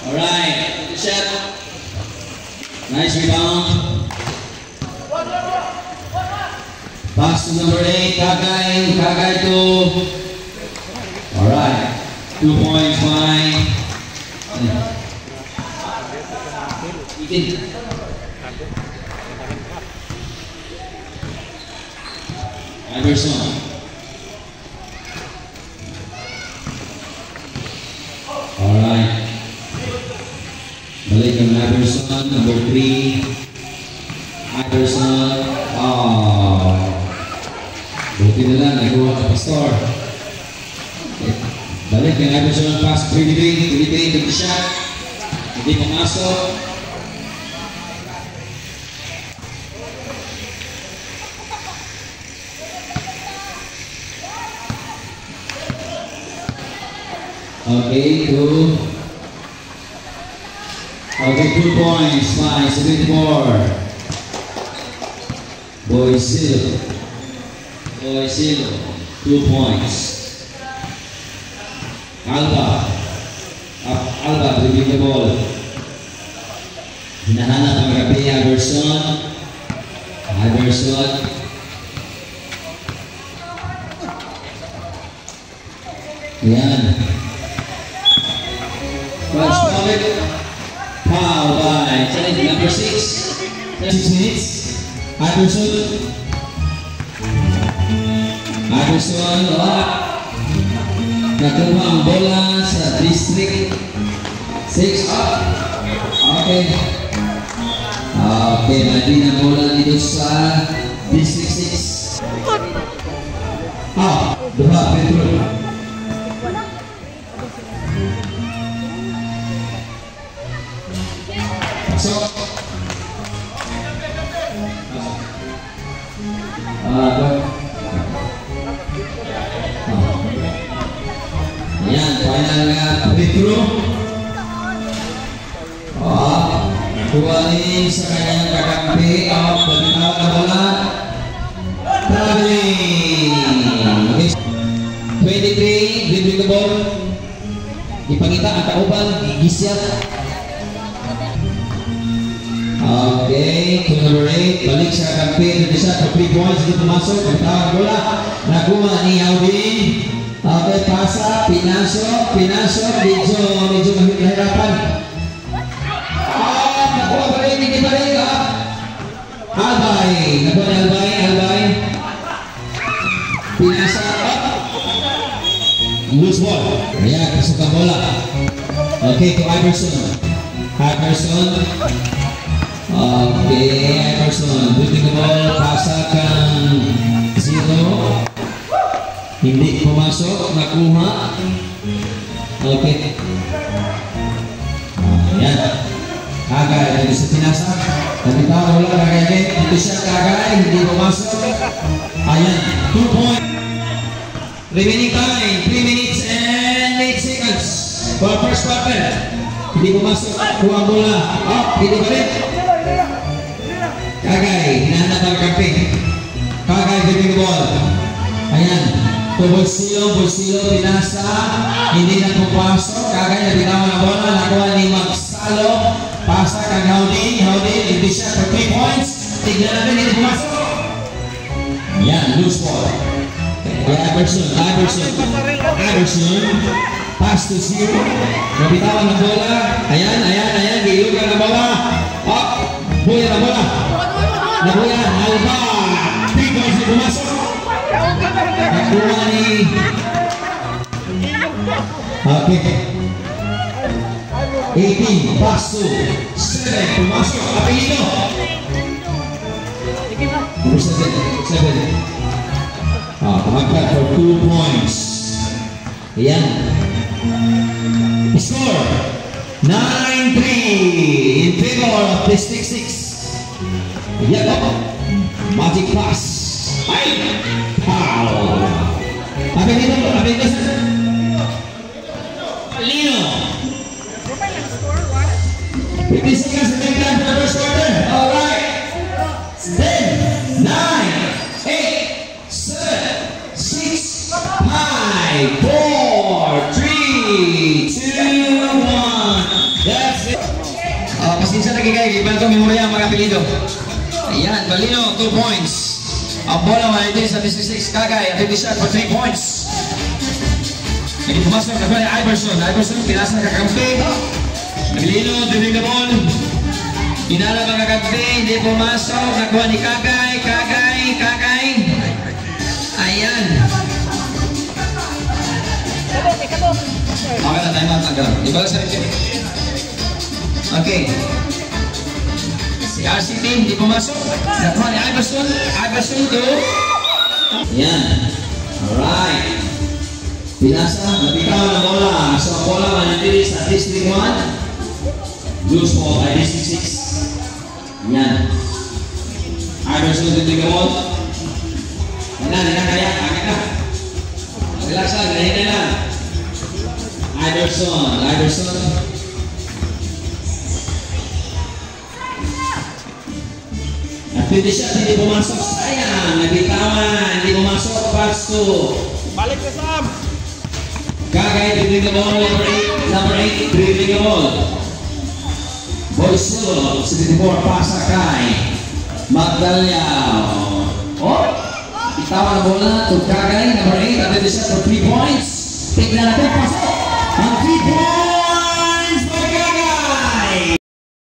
Alright, good shot. Nice rebound. Pass to number 8, Kagay to. Alright, 2 points by Iverson. Alright. Balik ang Iverson, number 3. Iverson. Buti na lang, nagawa ka Pastor. Balik ang Iverson, pass 3-3, take the shot. Hindi pumasok. Okay, 2 points, 5-74. Boycillo, 2 points. Alba dribbling the ball. Hinahanap ang gabi, Iverson. Yan. First moment, foul by number 6. 6 minutes. Iverson, nakuha ang bola sa district 6 up. Okay, mali na bola dito sa district 6. Duha, Petro. So, ayan, final na Petro. Nakuha ni sa kanyang kakampi. Pagkitawa na bola. Traveling. 23, dribbling the ball. Ipangita ang kauban, gigisyat. Okay, to number 8, balik sa kampi, nag-shot for 3 points, dito pumasok, pagtawag bola, nakuha ni Alvin. Okay, pasa, pinasok, medyo mahirapan. Nakuha pa rin, hindi pa rin, Albay, nakuha ni Albay, pinasa, loose ball, ayan, pasok ang bola. Okay, to Iverson. Okay, Iverson, putting the ball, pasa kang 0. Hindi pumasok, nakuha. Okay. Ayan. Kagay, dito sa pinasa. Nagkitawa wala, Kagay. Dito siya, Kagay, hindi pumasok. Ayan, 2 points. Remaining time, 3 minutes and 8 seconds for first quarter. Hindi pumasok, kuha bola. Hindi pa rin. Kagay, hinahanap ang kampi. Kagay, dribbling the ball. Ayan, to Boycillo, pinasa. Hindi na pupasok. Kagay, nabitawa ang bola. Nakuha ni Magsalo. Pasa kang Howdy, hindi siya for 3 points. Tignan natin, hindi pumasok. Ayan, loose ball. Iverson. Pass to 0. Nabitawan ng bola. Ayan. Gilugan ng bola. Buya ng bola. Nabuya. Alba. 3 points na pumasok. Nakuha ni... Okay. 18. Pass to 7. Pumasok. Apelino. Number 7. Kumagkat for 2 points. Ayan. Score 9-3 in favor of District 6. Ayan o. Magic pass. Ay! Foul! Apelino. Lino. 50 seconds to make time for the first quarter. Alright. 10, 9, 8, 7, 6, 5, 4, 3, 2, 1. Pasinsa na kikay, iba itong memorya ang mga apelido. Ayan, Balino, 2 points. Ang bola, 1976, Kagay, at 50 shot for 3 points. Hindi pumasok, nakuha ni Iverson. Iverson, pinasa na kakampi. Balino, dribbling the ball. Inala mga kakampi, hindi pumasok. Nakuha ni Kagay, Kagay. Ayan. Okay na, time out. Ibalas na rin. Okay. Si RCT, hindi pumasok. Nakuha ni Iverson. Iverson to. Ayan. Alright. Pinasa, nabitaw ng bola. So, bola manatili sa District 1. Loose ball by District 6. Ayan. Iverson to the ball. Ayan, kaya. Akin na. Relax lang, gahin na lang. Iverson. Pwede siya, hindi pumasok. Sayang, nabitawan, hindi pumasok. Pasto. Balik ka, Sam! Kagay, dribbling the ball, number 8, dribbling the ball. Boysillo, 64, pasa kay Magdalao. Oh, itawa na bola to Kagay, number 8, at siya for 3 points. Tignan natin, pasok. Ang 3 points!